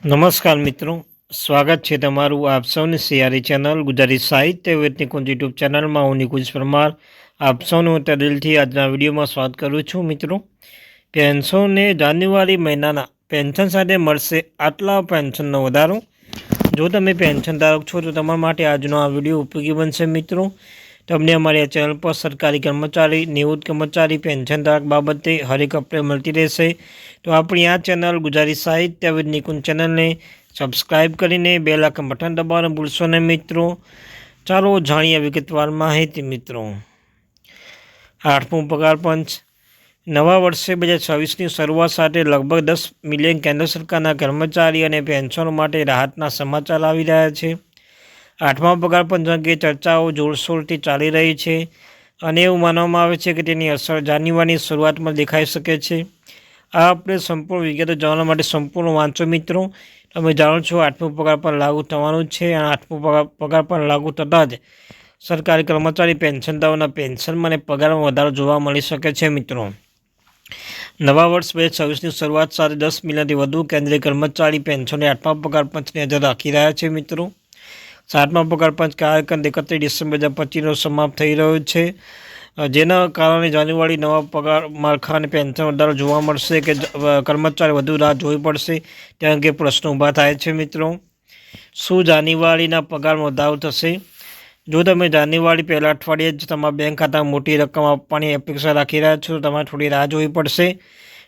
નમસ્કાર મિત્રો, સ્વાગત છે તમારું આપ સૌની સિયારી ચેનલ ગુજરાતી સાહિત્ય વિથ નિકુંજ યુટ્યુબ ચેનલમાં. હું નિકુંજ પરમાર આપ સૌનું દિલથી આજના વિડીયોમાં સ્વાગત કરું છું. મિત્રો, પેન્શનને જાન્યુઆરી મહિનાના પેન્શન સાથે મળશે આટલા પેન્શનનો વધારો. જો તમે પેન્શન ધારક છો તો તમારા માટે આજનો આ વિડીયો ઉપયોગી બનશે. મિત્રો, તમને અમારી આ ચેનલ પર સરકારી કર્મચારી, નિવૃત્ત કર્મચારી, પેન્શન ધારક બાબતે હરેક અપડેટ મળતી રહેશે. તો આપણી આ ચેનલ ગુજરાતી સાહિત્ય વિથ નિકુંજ ચેનલને સબસ્ક્રાઈબ કરીને બેલ આઇકન બટન દબાવવાનું ભૂલશો નહીં. મિત્રો, ચાલો જાણીએ વિગતવાર માહિતી. મિત્રો, 8મું પગાર પંચ. નવા વર્ષે 2026ની શરૂઆત સાથે લગભગ 10 મિલિયન કેન્દ્ર સરકારના કર્મચારી અને પેન્શનો માટે રાહતના સમાચાર આવી રહ્યા છે. 8મા પગાર પંચ અંગે ચર્ચાઓ જોરશોરથી ચાલી રહી છે અને એવું માનવામાં આવે છે કે તેની અસર જાન્યુઆરીની શરૂઆતમાં દેખાઈ શકે છે. આ આપણે સંપૂર્ણ વિગતો જાણવા માટે સંપૂર્ણ વાંચો. મિત્રો, તમે જાણો છો 8મું પગાર પણ લાગુ થવાનું છે અને 8મું પગાર પણ લાગુ થતાં જ સરકારી કર્મચારી પેન્શનદારોના પેન્શનમાં અને પગારમાં વધારો જોવા મળી શકે છે. મિત્રો, નવા વર્ષ 2026ની શરૂઆત સાથે 10 મિલિયનથી વધુ કેન્દ્રીય કર્મચારી પેન્શનને 8મા પગાર પંચની નજર રાખી રહ્યા છે. મિત્રો, 7મા પગાર પંચ કાર્યક્રમ 31 ડિસેમ્બર 2025 સમાપ્ત થઈ રહ્યો છે, જેના કારણે જાન્યુઆરી નવા પગાર માળખા અને પેન્શન વધારો જોવા મળશે કે કર્મચારી વધુ રાહ જોવી પડશે તે અંગે પ્રશ્નો ઊભા થાય છે. મિત્રો, શું જાન્યુઆરીના પગારમાં વધારો થશે? જો તમે જાન્યુઆરી પહેલા અઠવાડિયે જ તમારા બેંક ખાતામાં મોટી રકમ આપવાની અપેક્ષા રાખી રહ્યા છો તો તમારે થોડી રાહ જોવી પડશે.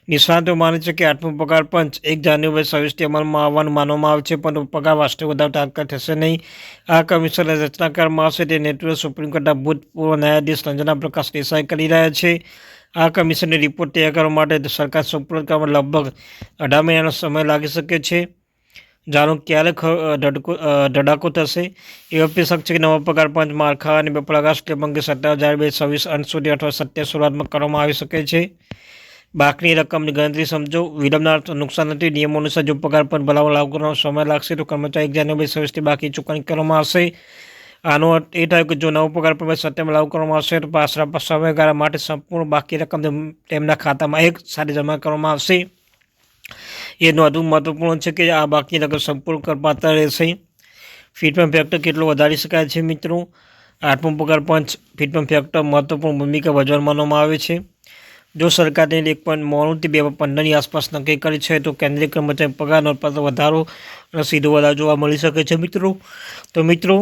નિષ્ણાતો માને છે કે 8મું પગાર પંચ 1 જાન્યુઆરી 2026થી અમલમાં આવવાનું માનવામાં આવે છે, પરંતુ પગાર વાસ્તવિક વધારો તાત્કાલિક થશે નહીં. આ કમિશનની રચના કરવામાં આવશે તે નેતૃત્વ સુપ્રીમ કોર્ટના ભૂતપૂર્વ ન્યાયાધીશ રંજના પ્રકાશ દેસાઈ કરી રહ્યા છે. આ કમિશનને રિપોર્ટ તૈયાર કરવા માટે સરકાર સુપરત કરવામાં લગભગ 18 મહિનાનો સમય લાગી શકે છે. જાણો ક્યારે ધડાકો થશે. એ અપેક્ષા છે કે નવા પગાર પંચ માળખા અને પગાર સ્લેબ અંગે 17 જાન્યુઆરી 2026 અંત સુધી અથવા 27 શરૂઆતમાં કરવામાં આવી શકે છે. બાકીની રકમની ગણતરી સમજો. વિલંબના નુકસાન નથી. નિયમો અનુસાર જો પગાર પંચ ભલામણ લાગુ કરવાનો સમય લાગશે તો કર્મચારી 1 જાન્યુઆરી 2026થી બાકી ચૂકવણી કરવામાં આવશે. આનો અર્થ એ થાય કે જો નવો પગાર પંચ સપ્ટેમ્બર લાગુ કરવામાં આવશે તો પાછલા સમયગાળા માટે સંપૂર્ણ બાકી રકમ તેમના ખાતામાં એક સાથે જમા કરવામાં આવશે. એ નોંધવું મહત્વપૂર્ણ છે કે આ બાકી રકમ સંપૂર્ણ કરપાત્ર રહેશે. ફિટમેન્ટ ફેક્ટર કેટલો વધારી શકાય છે? મિત્રો, 8મું પગાર પંચ ફિટમેન્ટ ફેક્ટર મહત્વપૂર્ણ ભૂમિકા ભજવવા માનવામાં આવે છે. જો સરકારે 1.99 થી 2.15ની આસપાસ નક્કી કરી છે તો કેન્દ્રીય કર્મચારી પગાર નોંધપાત્ર વધારો અને સીધો વધારો જોવા મળી શકે છે. મિત્રો,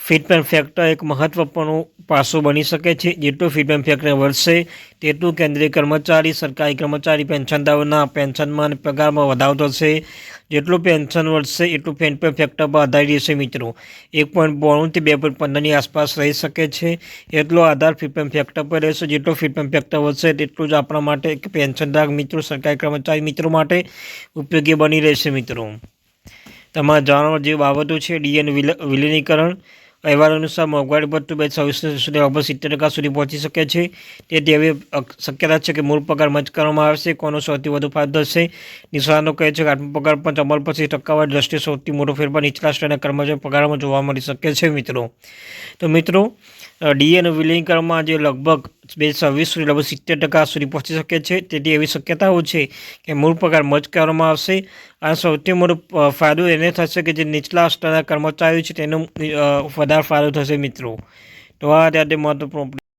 ફિટમેન્ટ ફેક્ટર એક મહત્વપૂર્ણ પાસું બની શકે છે. જેટલું ફિટમેન્ટ ફેક્ટર વધશે તેટલું કેન્દ્રીય કર્મચારી, સરકારી કર્મચારી પેન્શનદારોના પેન્શનમાં અને પગારમાં વધારો થશે. જેટલું પેન્શન વધશે એટલું ફિટમેન્ટ ફેક્ટર પર આધારિત રહેશે. મિત્રો, 1.92 થી 2.15ની આસપાસ રહી શકે છે. એટલો આધાર ફિટમેન્ટ ફેક્ટર પર રહેશે. જેટલો ફિટમેન્ટ ફેક્ટર વધશે તેટલું જ આપણા માટે પેન્શનધારક મિત્રો, સરકારી કર્મચારી મિત્રો માટે ઉપયોગી બની રહેશે. મિત્રો, તમારે જાણવા જેવી બાબતો છે. ડીએનું વિલીનીકરણ. અહેવાલ અનુસાર મોંઘવારી ભથ્થું 2026 સુધી લગભગ 70% સુધી પહોંચી શકે છે. તેથી એવી શક્યતા છે કે મૂળ પગાર મંચ કરવામાં આવશે. કોનો સૌથી વધુ ફાયદો થશે? નિષ્ણાતો કહે છે કે 8મું પગાર પંચ અમલ પછી ટકાવારી દ્રષ્ટિએ સૌથી મોટો ફેરફાર નીચલા સ્તરના કર્મચારી પગારમાં જોવા મળી શકે છે. મિત્રો, ડીએનું વિલીનીકરણમાં જે લગભગ 2026 સુધી લગભગ 70% સુધી પહોંચી શકે છે. તેથી એવી શક્યતાઓ છે કે મૂળ પગાર મચ કરવામાં આવશે. આ સૌથી મોટો ફાયદો એને થશે કે જે નીચલા સ્તરના કર્મચારીઓ છે તેનો વધારે ફાયદો થશે. મિત્રો, તો આ ત્યારે મહત્વપૂર્ણ